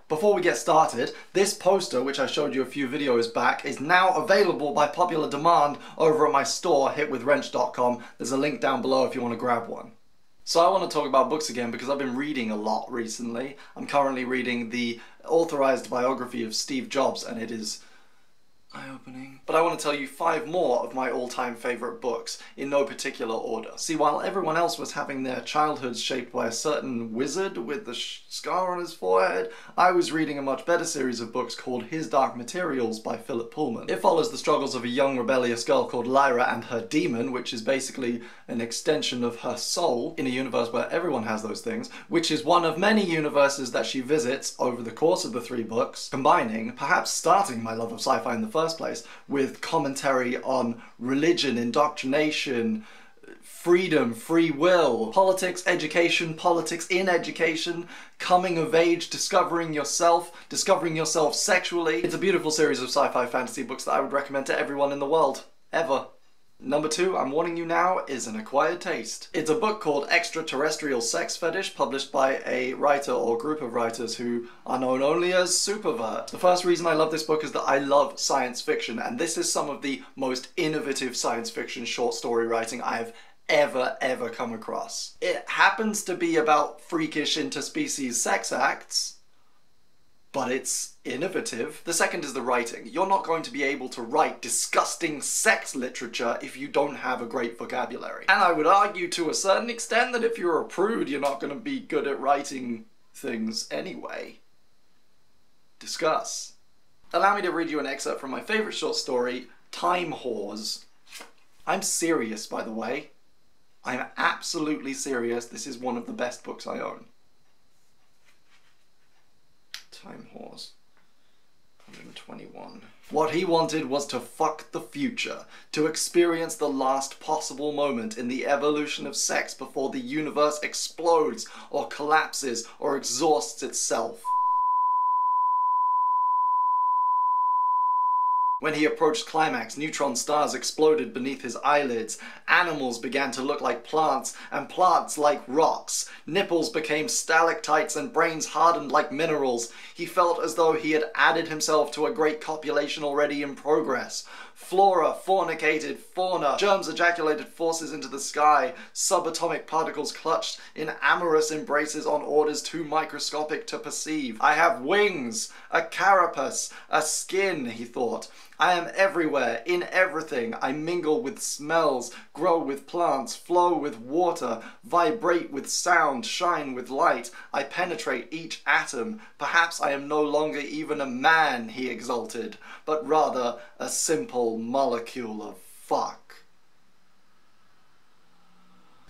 Before we get started, this poster, which I showed you a few videos back, is now available by popular demand over at my store, hitwithwrench.com. There's a link down below if you want to grab one. So I want to talk about books again because I've been reading a lot recently. I'm currently reading the authorized biography of Steve Jobs, and it is eye-opening. But I want to tell you 5 more of my all-time favourite books, in no particular order. See, while everyone else was having their childhoods shaped by a certain wizard with the scar on his forehead, I was reading a much better series of books called His Dark Materials by Philip Pullman. It follows the struggles of a young rebellious girl called Lyra and her demon, which is basically an extension of her soul, in a universe where everyone has those things, which is one of many universes that she visits over the course of the 3 books, combining, perhaps starting my love of sci-fi in the first place, with commentary on religion, indoctrination, freedom, free will, politics, education, politics in education, coming of age, discovering yourself sexually. It's a beautiful series of sci-fi fantasy books that I would recommend to everyone in the world, ever. Number 2, I'm warning you now, is an acquired taste. It's a book called Extraterrestrial Sex Fetish, published by a writer or group of writers who are known only as Supervert. The first reason I love this book is that I love science fiction, and this is some of the most innovative science fiction short story writing I have ever come across. It happens to be about freakish interspecies sex acts, but it's innovative. The second is the writing. You're not going to be able to write disgusting sex literature if you don't have a great vocabulary. And I would argue to a certain extent that if you're a prude, you're not going to be good at writing things anyway. Discuss. Allow me to read you an excerpt from my favourite short story, Time Whores. I'm serious, by the way. I'm absolutely serious. This is one of the best books I own. Time Whores. 121. What he wanted was to fuck the future, to experience the last possible moment in the evolution of sex before the universe explodes or collapses or exhausts itself. When he approached climax, neutron stars exploded beneath his eyelids, animals began to look like plants, and plants like rocks. Nipples became stalactites and brains hardened like minerals. He felt as though he had added himself to a great copulation already in progress. Flora fornicated fauna, germs ejaculated forces into the sky, subatomic particles clutched in amorous embraces on orders too microscopic to perceive. I have wings, a carapace, a skin, he thought. I am everywhere, in everything. I mingle with smells, grow with plants, flow with water, vibrate with sound, shine with light. I penetrate each atom. Perhaps I am no longer even a man, he exulted, but rather a simple molecule of fuck.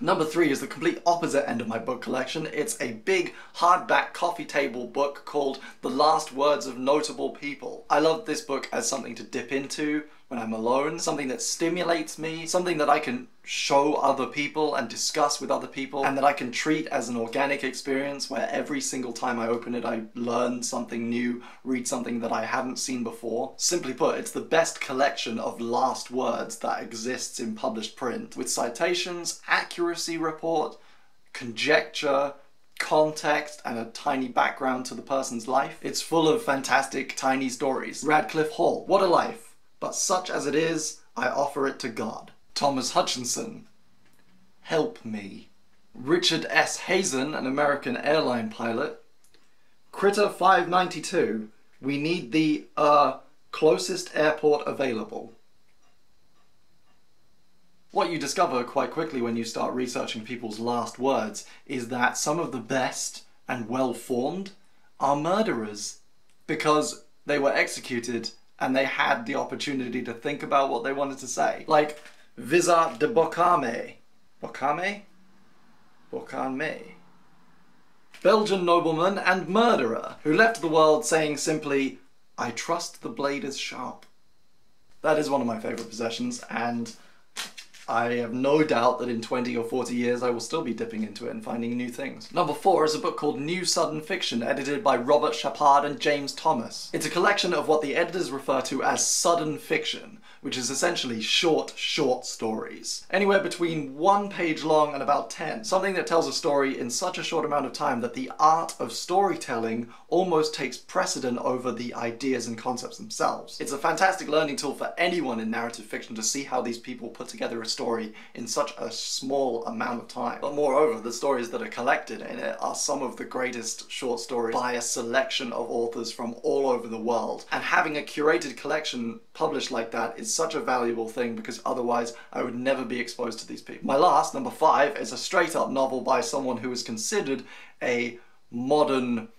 Number 3 is the complete opposite end of my book collection. It's a big hardback coffee table book called The Last Words of Notable People. I love this book as something to dip into when I'm alone, something that stimulates me, something that I can show other people and discuss with other people, and that I can treat as an organic experience where every single time I open it I learn something new, read something that I haven't seen before. Simply put, it's the best collection of last words that exists in published print, with citations, accuracy report, conjecture, context, and a tiny background to the person's life. It's full of fantastic tiny stories. Radcliffe Hall. What a life. But such as it is, I offer it to God. Thomas Hutchinson. Help me. Richard S. Hazen, an American airline pilot. Critter 592. We need the, closest airport available. What you discover quite quickly when you start researching people's last words is that some of the best and well-formed are murderers, because they were executed and they had the opportunity to think about what they wanted to say. Like Vizard de Bocame. Bocame? Bocame. Belgian nobleman and murderer, who left the world saying simply, I trust the blade is sharp. That is one of my favourite possessions, and I have no doubt that in 20 or 40 years I will still be dipping into it and finding new things. Number 4 is a book called New Sudden Fiction, edited by Robert Shapard and James Thomas. It's a collection of what the editors refer to as sudden fiction, which is essentially short stories. Anywhere between 1 page long and about 10. Something that tells a story in such a short amount of time that the art of storytelling almost takes precedent over the ideas and concepts themselves. It's a fantastic learning tool for anyone in narrative fiction to see how these people put together a story in such a small amount of time. But moreover, the stories that are collected in it are some of the greatest short stories by a selection of authors from all over the world. And having a curated collection published like that is such a valuable thing, because otherwise I would never be exposed to these people. My last, number 5, is a straight up novel by someone who is considered a modern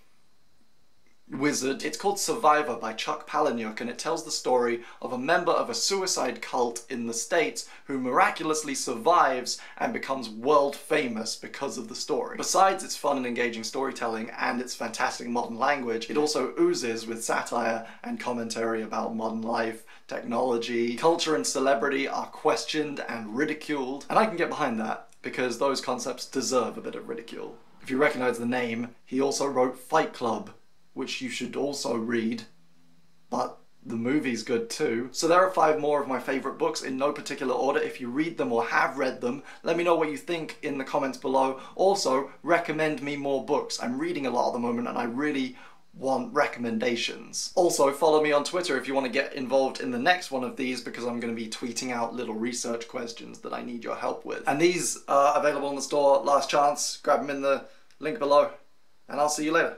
wizard. It's called Survivor by Chuck Palahniuk, and it tells the story of a member of a suicide cult in the States who miraculously survives and becomes world famous because of the story. Besides its fun and engaging storytelling and its fantastic modern language, it also oozes with satire and commentary about modern life, technology, culture and celebrity are questioned and ridiculed, and I can get behind that because those concepts deserve a bit of ridicule. If you recognize the name, he also wrote Fight Club, which you should also read, but the movie's good too. So there are 5 more of my favourite books in no particular order. If you read them or have read them, let me know what you think in the comments below. Also, recommend me more books. I'm reading a lot at the moment and I really want recommendations. Also, follow me on Twitter if you want to get involved in the next one of these, because I'm going to be tweeting out little research questions that I need your help with. And these are available in the store, last chance. Grab them in the link below, and I'll see you later.